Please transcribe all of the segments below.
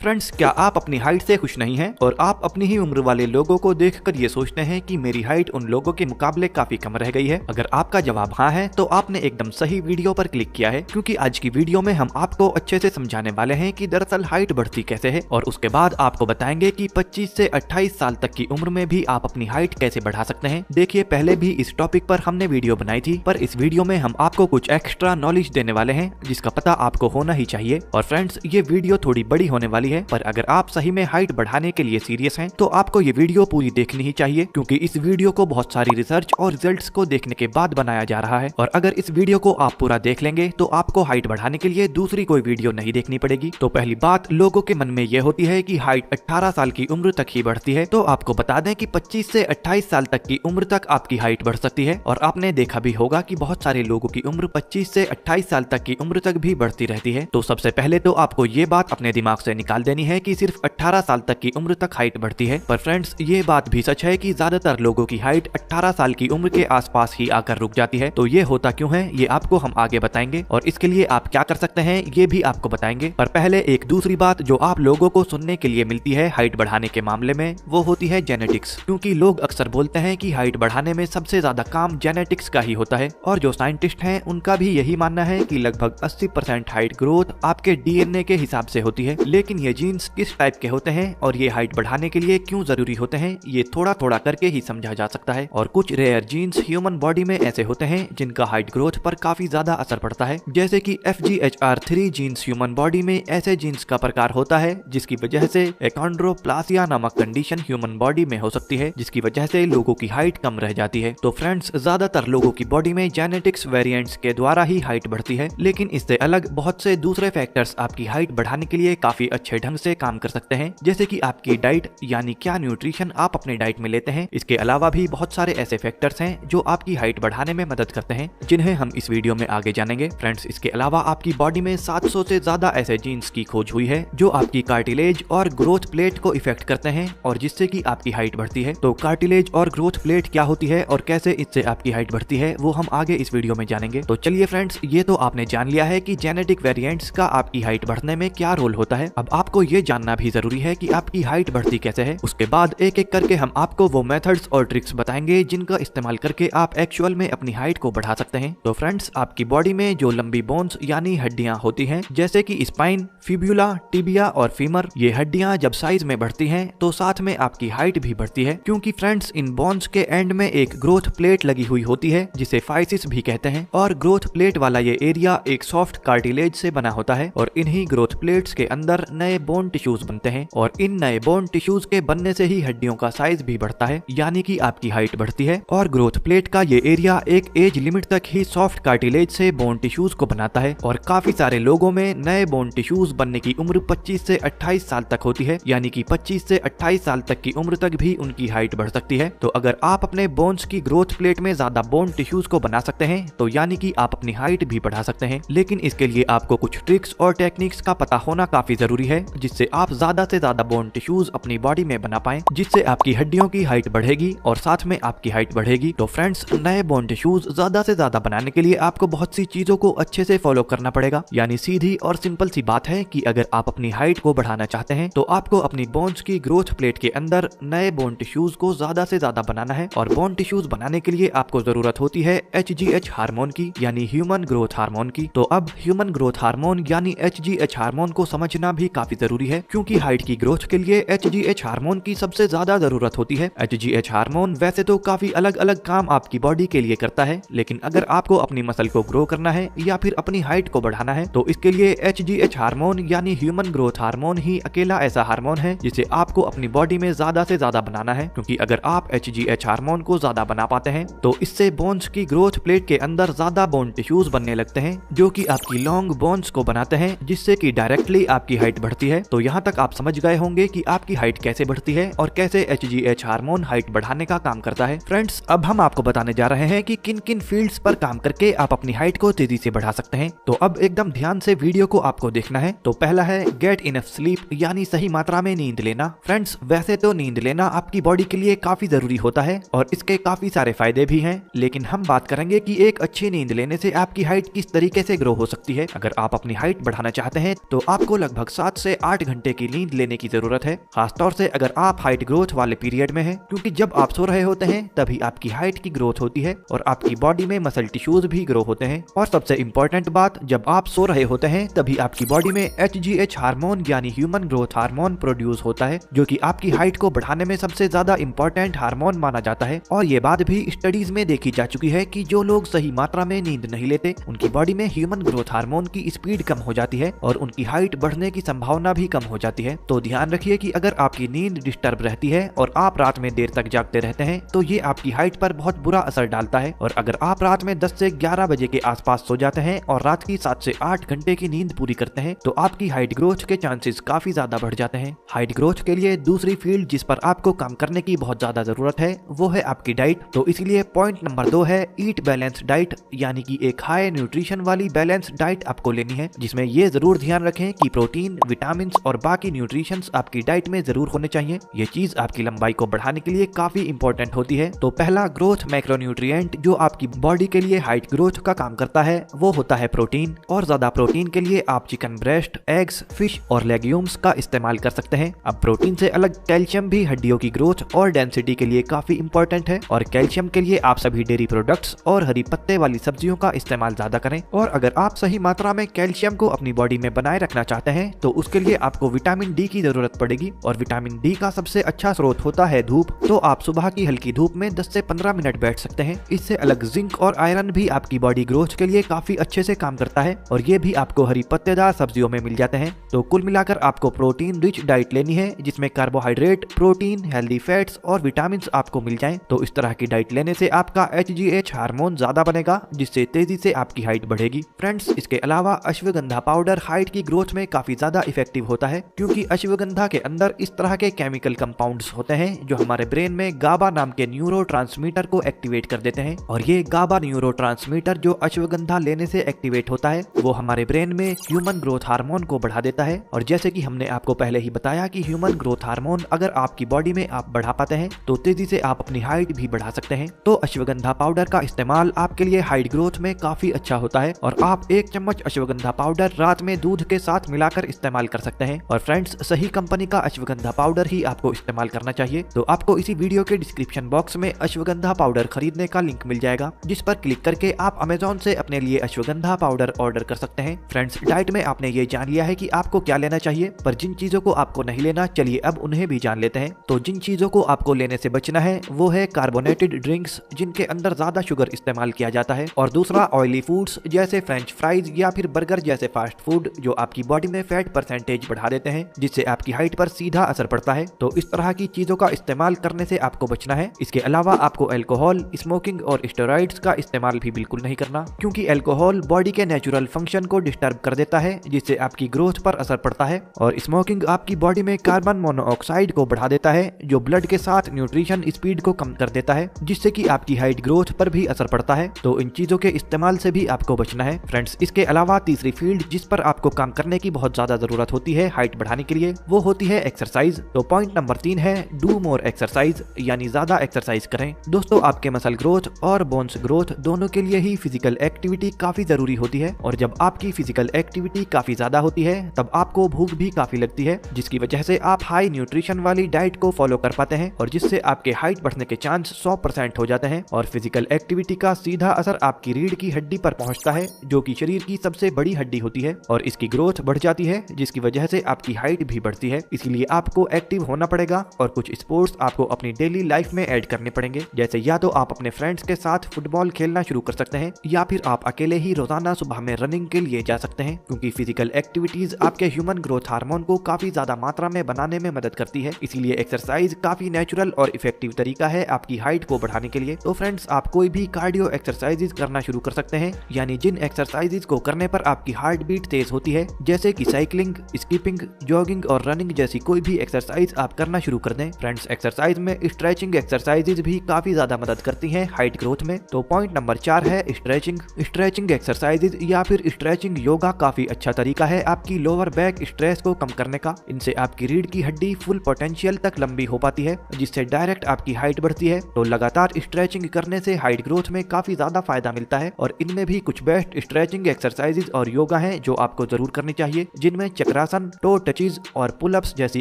Friends, क्या आप अपनी हाइट से खुश नहीं हैं और आप अपनी ही उम्र वाले लोगों को देखकर ये सोचते हैं कि मेरी हाइट उन लोगों के मुकाबले काफी कम रह गई है? अगर आपका जवाब हाँ है तो आपने एकदम सही वीडियो पर क्लिक किया है, क्योंकि आज की वीडियो में हम आपको अच्छे से समझाने वाले हैं कि दरअसल हाइट बढ़ती कैसे है, और उसके बाद आपको बताएंगे कि 25 से 28 साल तक की उम्र में भी आप अपनी हाइट कैसे बढ़ा सकते हैं। देखिए, पहले भी इस टॉपिक पर हमने वीडियो बनाई थी, पर इस वीडियो में हम आपको कुछ एक्स्ट्रा नॉलेज देने वाले हैं जिसका पता आपको होना ही चाहिए। और फ्रेंड्स, ये वीडियो थोड़ी बड़ी होने वाली है, पर अगर आप सही में हाइट बढ़ाने के लिए सीरियस हैं तो आपको ये वीडियो पूरी देखनी ही चाहिए, क्योंकि इस वीडियो को बहुत सारी रिसर्च और रिजल्ट्स को देखने के बाद बनाया जा रहा है। और अगर इस वीडियो को आप पूरा देख लेंगे तो आपको हाइट बढ़ाने के लिए दूसरी कोई वीडियो नहीं देखनी पड़ेगी। तो पहली बात, लोगों के मन में ये होती है कि हाइट 18 साल की उम्र तक ही बढ़ती है, तो आपको बता दें कि 25 से 28 साल तक की उम्र तक आपकी हाइट बढ़ सकती है। और आपने देखा भी होगा कि बहुत सारे लोगों की उम्र 25 से 28 साल तक की उम्र तक भी बढ़ती रहती है। तो सबसे पहले तो आपको ये बात अपने दिमाग से निकाल देनी है कि सिर्फ 18 साल तक की उम्र तक हाइट बढ़ती है। पर फ्रेंड्स, ये बात भी सच है कि ज्यादातर लोगों की हाइट 18 साल की उम्र के आसपास ही आकर रुक जाती है। तो ये होता क्यों है, ये आपको हम आगे बताएंगे, और इसके लिए आप क्या कर सकते हैं ये भी आपको बताएंगे। पर पहले एक दूसरी बात जो आप लोगों को सुनने के लिए मिलती है हाइट बढ़ाने के मामले में, वो होती है जेनेटिक्स। क्योंकि लोग अक्सर बोलते हैं कि हाइट बढ़ाने में सबसे ज्यादा काम जेनेटिक्स का ही होता है, और जो साइंटिस्ट हैं उनका भी यही मानना है कि लगभग 80% हाइट ग्रोथ आपके डीएनए के हिसाब से होती है। लेकिन ये जीन्स किस टाइप के होते हैं और ये हाइट बढ़ाने के लिए क्यों जरूरी होते हैं, ये थोड़ा थोड़ा करके ही समझा जा सकता है। और कुछ रेयर जीन्स ह्यूमन बॉडी में ऐसे होते हैं जिनका हाइट ग्रोथ पर काफी ज्यादा असर पड़ता है, जैसे कि FGHR3 जीन्स ह्यूमन बॉडी में ऐसे जीन्स का प्रकार होता है जिसकी वजह से एकोंड्रोप्लासिया नामक कंडीशन ह्यूमन बॉडी में हो सकती है, जिसकी वजह से लोगों की हाइट कम रह जाती है। तो फ्रेंड्स, ज्यादातर लोगों की बॉडी में जेनेटिक्स वेरिएंट्स के द्वारा ही हाइट बढ़ती है, लेकिन इससे अलग बहुत से दूसरे फैक्टर्स आपकी हाइट बढ़ाने के लिए काफी अच्छे ढंग से काम कर सकते हैं, जैसे कि आपकी डाइट, यानी क्या न्यूट्रिशन आप अपने डाइट में लेते हैं। इसके अलावा भी बहुत सारे ऐसे फैक्टर्स हैं जो आपकी हाइट बढ़ाने में मदद करते हैं, जिन्हें हम इस वीडियो में आगे जानेंगे। फ्रेंड्स, इसके अलावा आपकी बॉडी में 700 से ज्यादा ऐसे जीन्स की खोज हुई है जो आपकी कार्टिलेज और ग्रोथ प्लेट को इफेक्ट करते हैं, और जिससे कि आपकी हाइट बढ़ती है। तो कार्टिलेज और ग्रोथ प्लेट क्या होती है और कैसे इससे आपकी हाइट बढ़ती है, वो हम आगे इस वीडियो में जानेंगे। तो चलिए फ्रेंड्स, ये तो आपने जान लिया है कि जेनेटिक वेरिएंट्स का आपकी हाइट बढ़ने में क्या रोल होता है। अब आपको ये जानना भी जरूरी है कि आपकी हाइट बढ़ती कैसे है। उसके बाद एक एक करके हम आपको वो मेथड्स और ट्रिक्स बताएंगे जिनका इस्तेमाल करके आप एक्चुअल में अपनी हाइट को बढ़ा सकते हैं। तो फ्रेंड्स, आपकी बॉडी में जो लंबी बोन्स यानी हड्डियां होती हैं, जैसे कि स्पाइन, फिब्यूला, टिबिया और फीमर, ये हड्डियां जब साइज में बढ़ती हैं तो साथ में आपकी हाइट भी बढ़ती है, क्योंकि फ्रेंड्स इन बोन्स के एंड में एक ग्रोथ प्लेट लगी हुई होती है जिसे फाइसिस भी कहते हैं। और ग्रोथ प्लेट वाला ये एरिया एक सॉफ्ट कार्टिलेज से बना होता है, और इन्हीं ग्रोथ प्लेट्स के अंदर नए बोन टिश्यूज बनते हैं, और इन नए बोन टिश्यूज के बनने से ही हड्डियों का साइज भी बढ़ता है, यानी कि आपकी हाइट बढ़ती है। और ग्रोथ प्लेट का ये एरिया एक एज लिमिट तक ही सॉफ्ट कार्टिलेज से बोन टिश्यूज को बनाता है, और काफी सारे लोगों में नए बोन टिश्यूज बनने की उम्र 25 से 28 साल तक होती है, यानी कि 25 से 28 साल तक की उम्र तक भी उनकी हाइट बढ़ सकती है। तो अगर आप अपने बोन्स की ग्रोथ प्लेट में ज्यादा बोन टिश्यूज को बना सकते हैं तो यानी कि आप अपनी हाइट भी बढ़ा सकते हैं। लेकिन इसके लिए आपको कुछ ट्रिक्स और टेक्निक्स का पता होना काफी जरूरी है, जिससे आप ज्यादा से ज्यादा बोन टिश्यूज अपनी बॉडी में बना पाएं, जिससे आपकी हड्डियों की हाइट बढ़ेगी और साथ में आपकी हाइट बढ़ेगी। तो फ्रेंड्स, नए बोन टिश्यूज ज्यादा से ज्यादा बनाने के लिए आपको बहुत सी चीजों को अच्छे से फॉलो करना पड़ेगा। यानी सीधी और सिंपल सी बात है कि अगर आप अपनी हाइट को बढ़ाना चाहते हैं तो आपको अपनी बोन्स की ग्रोथ प्लेट के अंदर नए बोन टिश्यूज को ज्यादा से ज्यादा बनाना है। और बोन टिश्यूज बनाने के लिए आपको जरूरत होती है HGH हार्मोन की, यानी ह्यूमन ग्रोथ हार्मोन की। तो अब ह्यूमन ग्रोथ हार्मोन यानी HGH हार्मोन को समझना भी काफी जरूरी है, क्योंकि हाइट की ग्रोथ के लिए HGH हार्मोन की सबसे ज्यादा जरूरत होती है। HGH हार्मोन वैसे तो काफी अलग अलग काम आपकी बॉडी के लिए करता है, लेकिन अगर आपको अपनी मसल को ग्रो करना है या फिर अपनी हाइट को बढ़ाना है तो इसके लिए HGH हार्मोन यानी ह्यूमन ग्रोथ हार्मोन ही अकेला ऐसा हार्मोन है जिसे आपको अपनी बॉडी में ज्यादा से ज्यादा बनाना है। क्योंकि अगर आप HGH हार्मोन को ज्यादा बना पाते हैं तो इससे बोन्स की ग्रोथ प्लेट के अंदर ज्यादा बोन टिश्यूज बनने लगते हैं, जो कि आपकी लॉन्ग बोन्स को बनाते हैं, जिससे कि डायरेक्टली आपकी हाइट बढ़ती है। तो यहाँ तक आप समझ गए होंगे कि आपकी हाइट कैसे बढ़ती है और कैसे HGH हार्मोन हाइट बढ़ाने का काम करता है। फ्रेंड्स, अब हम आपको बताने जा रहे हैं कि किन किन फील्ड्स पर काम करके आप अपनी हाइट को तेजी से बढ़ा सकते हैं। तो अब एकदम ध्यान से वीडियो को आपको देखना है। तो पहला है गेट इनफ स्लीप, यानी सही मात्रा में नींद लेना। फ्रेंड्स, वैसे तो नींद लेना आपकी बॉडी के लिए काफी जरूरी होता है और इसके काफी सारे फायदे भी हैं, लेकिन हम बात करेंगे कि एक अच्छी नींद लेने से आपकी हाइट किस तरीके से ग्रो हो सकती है। अगर आप अपनी हाइट बढ़ाना चाहते हैं तो आपको लगभग 7 से से 8 घंटे की नींद लेने की जरूरत है, खासतौर से अगर आप हाइट ग्रोथ वाले पीरियड में हैं, क्योंकि जब आप सो रहे होते हैं तभी आपकी हाइट की ग्रोथ होती है और आपकी बॉडी में मसल टिश्यूज भी ग्रो होते हैं। और सबसे इम्पोर्टेंट बात, जब आप सो रहे होते हैं तभी आपकी बॉडी में HGH हार्मोन यानी ह्यूमन ग्रोथ हार्मोन प्रोड्यूस होता है, जो कि आपकी हाइट को बढ़ाने में सबसे ज्यादा इम्पोर्टेंट हार्मोन माना जाता है। और ये बात भी स्टडीज में देखी जा चुकी है कि जो लोग सही मात्रा में नींद नहीं लेते उनकी बॉडी में ह्यूमन ग्रोथ हार्मोन की स्पीड कम हो जाती है और उनकी हाइट बढ़ने की संभावना भी कम हो जाती है। तो ध्यान रखिए कि अगर आपकी नींद डिस्टर्ब रहती है और आप रात में देर तक जागते रहते हैं तो ये आपकी हाइट पर बहुत बुरा असर डालता है। और अगर आप रात में 10 से 11 बजे के आसपास सो जाते हैं और रात की 7 से 8 घंटे की नींद पूरी करते हैं तो आपकी हाइट ग्रोथ के चांसेस काफी ज्यादा बढ़ जाते हैं। हाइट ग्रोथ के लिए दूसरी फील्ड जिस पर आपको काम करने की बहुत ज्यादा जरूरत है वो है आपकी डाइट। तो इसलिए पॉइंट नंबर 2 है ईट बैलेंस डाइट, यानी कि एक हाई न्यूट्रिशन वाली बैलेंस डाइट आपको लेनी है, जिसमें ये जरूर ध्यान रखें कि प्रोटीन, विटामिन और बाकी न्यूट्रिशंस आपकी डाइट में जरूर होने चाहिए। ये चीज आपकी लंबाई को बढ़ाने के लिए काफी इंपॉर्टेंट होती है। तो पहला ग्रोथ मैक्रोन्यूट्रिएंट जो आपकी बॉडी के लिए हाइट ग्रोथ का काम करता है वो होता है प्रोटीन। और ज्यादा प्रोटीन के लिए आप चिकन ब्रेस्ट, एग्स, फिश और लेग्यूम्स का इस्तेमाल कर सकते हैं। अब प्रोटीन से अलग कैल्शियम भी हड्डियों की ग्रोथ और डेंसिटी के लिए काफी इंपॉर्टेंट है और कैल्शियम के लिए आप सभी डेयरी प्रोडक्ट्स और हरी पत्ते वाली सब्जियों का इस्तेमाल ज्यादा करें। और अगर आप सही मात्रा में कैल्शियम को अपनी बॉडी में बनाए रखना चाहते हैं तो उसके लिए आपको विटामिन डी की जरूरत पड़ेगी और विटामिन डी का सबसे अच्छा स्रोत होता है धूप। तो आप सुबह की हल्की धूप में 10 से 15 मिनट बैठ सकते हैं। इससे अलग जिंक और आयरन भी आपकी बॉडी ग्रोथ के लिए काफी अच्छे से काम करता है और ये भी आपको हरी पत्तेदार सब्जियों में मिल जाते हैं। तो कुल मिलाकर आपको प्रोटीन रिच डाइट लेनी है जिसमें कार्बोहाइड्रेट, प्रोटीन, हेल्दी फैट्स और विटामिन आपको मिल जाएं। तो इस तरह की डाइट लेने से आपका HGH हार्मोन ज्यादा बनेगा जिससे तेजी से आपकी हाइट बढ़ेगी। फ्रेंड्स, इसके अलावा अश्वगंधा पाउडर हाइट की ग्रोथ में काफी ज्यादा इफेक्टिव होता है क्योंकि अश्वगंधा के अंदर इस तरह के केमिकल कंपाउंड्स होते हैं जो हमारे ब्रेन में गाबा नाम के न्यूरोट्रांसमीटर को एक्टिवेट कर देते हैं। और ये गाबा न्यूरोट्रांसमीटर जो अश्वगंधा लेने से एक्टिवेट होता है वो हमारे ब्रेन में ह्यूमन ग्रोथ हार्मोन को बढ़ा देता है। और जैसे कि हमने आपको पहले ही बताया कि ह्यूमन ग्रोथ हार्मोन अगर आपकी बॉडी में आप बढ़ा पाते हैं तो तेजी से आप अपनी हाइट भी बढ़ा सकते हैं। तो अश्वगंधा पाउडर का इस्तेमाल आपके लिए हाइट ग्रोथ में काफी अच्छा होता है और आप 1 चम्मच अश्वगंधा पाउडर रात में दूध के साथ मिलाकर इस्तेमाल कर सकते हैं। और फ्रेंड्स, सही कंपनी का अश्वगंधा पाउडर ही आपको इस्तेमाल करना चाहिए। तो आपको इसी वीडियो के डिस्क्रिप्शन बॉक्स में अश्वगंधा पाउडर खरीदने का लिंक मिल जाएगा जिस पर क्लिक करके आप अमेजोन से अपने लिए अश्वगंधा पाउडर ऑर्डर कर सकते हैं। फ्रेंड्स, डाइट में आपने ये जान लिया है कि आपको क्या लेना चाहिए, पर जिन चीजों को आपको नहीं लेना, चलिए अब उन्हें भी जान लेते हैं। तो जिन चीजों को आपको लेने से बचना है वो है कार्बोनेटेड ड्रिंक्स जिनके अंदर ज्यादा शुगर इस्तेमाल किया जाता है, और दूसरा ऑयली फूड्स जैसे फ्रेंच फ्राइज या फिर बर्गर जैसे फास्ट फूड जो आपकी बॉडी में फैट परसेंटेज बढ़ा देते हैं जिससे आपकी हाइट पर सीधा असर पड़ता है। तो इस तरह की चीजों का इस्तेमाल करने से आपको बचना है। इसके अलावा आपको अल्कोहल, स्मोकिंग और स्टेरॉइड्स का इस्तेमाल भी बिल्कुल नहीं करना क्योंकि अल्कोहल बॉडी के नेचुरल फंक्शन को डिस्टर्ब कर देता है जिससे आपकी ग्रोथ पर असर पड़ता है। और स्मोकिंग आपकी बॉडी में कार्बन मोनोऑक्साइड को बढ़ा देता है जो ब्लड के साथ न्यूट्रिशन स्पीड को कम कर देता है जिससे कि आपकी हाइट ग्रोथ पर भी असर पड़ता है। तो इन चीजों के इस्तेमाल से भी आपको बचना है। फ्रेंड्स, इसके अलावा तीसरी फील्ड जिस पर आपको काम करने की बहुत ज्यादा जरूरत होती है हाइट बढ़ाने के लिए वो होती है एक्सरसाइज। तो पॉइंट नंबर 3 है डू मोर एक्सरसाइज, यानी ज्यादा एक्सरसाइज करें। दोस्तों, आपके मसल ग्रोथ और बोन्स ग्रोथ दोनों के लिए ही फिजिकल एक्टिविटी काफी जरूरी होती है और जब आपकी फिजिकल एक्टिविटी काफी ज्यादा होती है तब आपको भूख भी काफी लगती है जिसकी वजह से आप हाई न्यूट्रिशन वाली डाइट को फॉलो कर पाते हैं और जिससे आपके हाइट बढ़ने के चांस 100% हो जाते हैं। और फिजिकल एक्टिविटी का सीधा असर आपकी रीढ़ की हड्डी पर पहुंचता है जो कि शरीर की सबसे बड़ी हड्डी होती है और इसकी ग्रोथ बढ़ जाती है जिसकी वजह से आपकी हाइट भी बढ़ती है। इसीलिए आपको एक्टिव होना पड़ेगा और कुछ स्पोर्ट्स आपको अपनी डेली लाइफ में ऐड करने पड़ेंगे, जैसे या तो आप अपने फ्रेंड्स के साथ फुटबॉल खेलना शुरू कर सकते हैं या फिर आप अकेले ही रोजाना सुबह में रनिंग के लिए जा सकते हैं क्योंकि फिजिकल एक्टिविटीज आपके ह्यूमन ग्रोथ हार्मोन को काफी ज्यादा मात्रा में बनाने में मदद करती है। इसीलिए एक्सरसाइज काफी नेचुरल और इफेक्टिव तरीका है आपकी हाइट को बढ़ाने के लिए। तो फ्रेंड्स, आप कोई भी कार्डियो एक्सरसाइजेज करना शुरू कर सकते हैं, यानी जिन एक्सरसाइजेज को करने पर आपकी हार्ट बीट तेज होती है, जैसे कि साइकिलिंग, स्कीपिंग, जॉगिंग और रनिंग जैसी कोई भी एक्सरसाइज आप करना शुरू कर दें। फ्रेंड्स, एक्सरसाइज में स्ट्रेचिंग एक्सरसाइजेज भी काफी ज्यादा मदद करती हैं हाइट ग्रोथ में। तो पॉइंट नंबर 4 है स्ट्रेचिंग। स्ट्रेचिंग एक्सरसाइजेज या फिर स्ट्रेचिंग योगा काफी अच्छा तरीका है आपकी लोअर बैक स्ट्रेस को कम करने का। इनसे आपकी रीढ़ की हड्डी फुल पोटेंशियल तक लंबी हो पाती है जिससे डायरेक्ट आपकी हाइट बढ़ती है। तो लगातार स्ट्रेचिंग करने से हाइट ग्रोथ में काफी ज्यादा फायदा मिलता है और इनमें भी कुछ बेस्ट स्ट्रेचिंग एक्सरसाइजेज और योगा हैं जो आपको जरूर करनी चाहिए, जिनमें चक्रासन वज्रासन, टो टचेज और पुलअप्स जैसी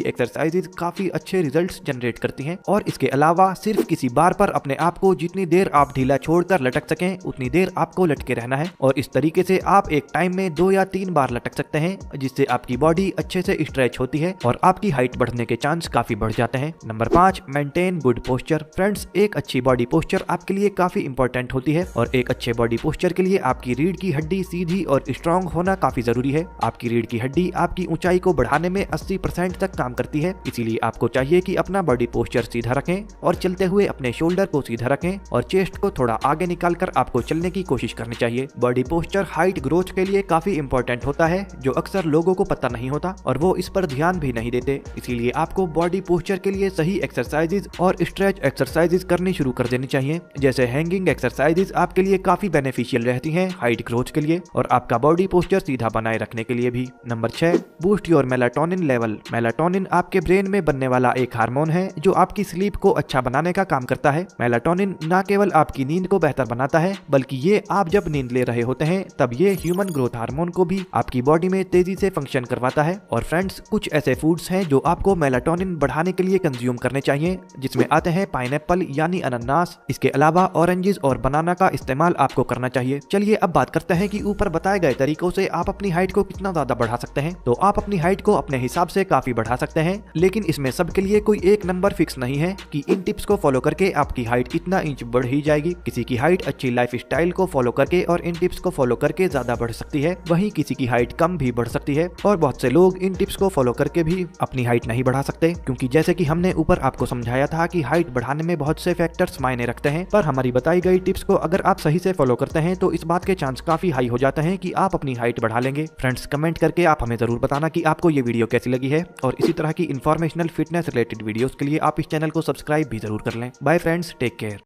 एक्सरसाइजेज काफी अच्छे रिजल्ट्स जनरेट करती हैं। और इसके अलावा सिर्फ किसी बार पर अपने आप को जितनी देर आप ढीला छोड़कर लटक सकें उतनी देर आपको लटके रहना है और इस तरीके से आप एक टाइम में 2 या 3 बार लटक सकते हैं, जिससे आपकी बॉडी अच्छे से स्ट्रेच होती है और आपकी हाइट बढ़ने के चांस काफी बढ़ जाते हैं। Number 5, maintain good posture. Friends, एक अच्छी बॉडी पोस्चर आपके लिए काफी इंपॉर्टेंट होती है और एक अच्छे बॉडी पोस्चर के लिए आपकी रीढ़ की हड्डी सीधी और स्ट्रांग होना काफी जरूरी है। आपकी रीढ़ की हड्डी आपकी ऊंचाई को बढ़ाने में 80% तक काम करती है, इसीलिए आपको चाहिए कि अपना बॉडी पोस्चर सीधा रखें और चलते हुए अपने शोल्डर को सीधा रखें और चेस्ट को थोड़ा आगे निकालकर आपको चलने की कोशिश करनी चाहिए। बॉडी पोस्चर हाइट ग्रोथ के लिए काफी इंपॉर्टेंट होता है, जो अक्सर लोगों को पता नहीं होता और वो इस पर ध्यान भी नहीं देते। इसीलिए आपको बॉडी पोस्चर के लिए सही एक्सरसाइजेज और स्ट्रेच एक्सरसाइजेज करनी शुरू कर देनी चाहिए। जैसे हैंगिंग एक्सरसाइजेज आपके लिए काफी बेनिफिशियल रहती हैं हाइट ग्रोथ के लिए और आपका बॉडी पोस्चर सीधा बनाए रखने के लिए भी। Number 6, boost your melatonin level. Melatonin आपके ब्रेन में बनने वाला एक हार्मोन है जो आपकी स्लीप को अच्छा बनाने का काम करता है। मेलाटोनिन न केवल आपकी नींद को बेहतर बनाता है, बल्कि ये आप जब नींद ले रहे होते हैं तब ये ह्यूमन ग्रोथ हार्मोन को भी आपकी बॉडी में तेजी से फंक्शन करवाता है। और फ्रेंड्स, कुछ ऐसे फूड्स हैं जो आपको मेलाटोनिन बढ़ाने के लिए कंज्यूम करने चाहिए, जिसमें आते हैं पाइनएप्पल यानी अनानास। इसके अलावा ऑरेंजेस और बनाना का इस्तेमाल आपको करना चाहिए। चलिए अब बात करते हैं कि ऊपर बताए गए तरीकों से आप अपनी हाइट को कितना ज्यादा बढ़ा सकते हैं। तो आप अपनी हाइट को अपने हिसाब से काफी बढ़ा सकते हैं, लेकिन इसमें सबके लिए कोई एक नंबर फिक्स नहीं है कि इन टिप्स को फॉलो करके आपकी हाइट इतना इंच बढ़ ही जाएगी। किसी की हाइट अच्छी लाइफ स्टाइल को फॉलो करके और इन टिप्स को फॉलो करके ज्यादा बढ़ सकती है, वहीं किसी की हाइट कम भी बढ़ सकती है। और बहुत से लोग इन टिप्स को फॉलो करके भी अपनी हाइट नहीं बढ़ा सकते, क्योंकि जैसे कि हमने ऊपर आपको समझाया था कि हाइट बढ़ाने में बहुत से फैक्टर्स मायने रखते हैं। पर हमारी बताई गई टिप्स को अगर आप सही से फॉलो करते हैं तो इस बात के चांस काफी हाई हो जाते हैं कि आप अपनी हाइट बढ़ा लेंगे। फ्रेंड्स, कमेंट करके आप हमें जरूर बताना कि आपको ये वीडियो कैसी लगी है और इसी तरह की इन्फॉर्मेशनल फिटनेस रिलेटेड वीडियोस के लिए आप इस चैनल को सब्सक्राइब भी जरूर कर लें। Bye friends, take care.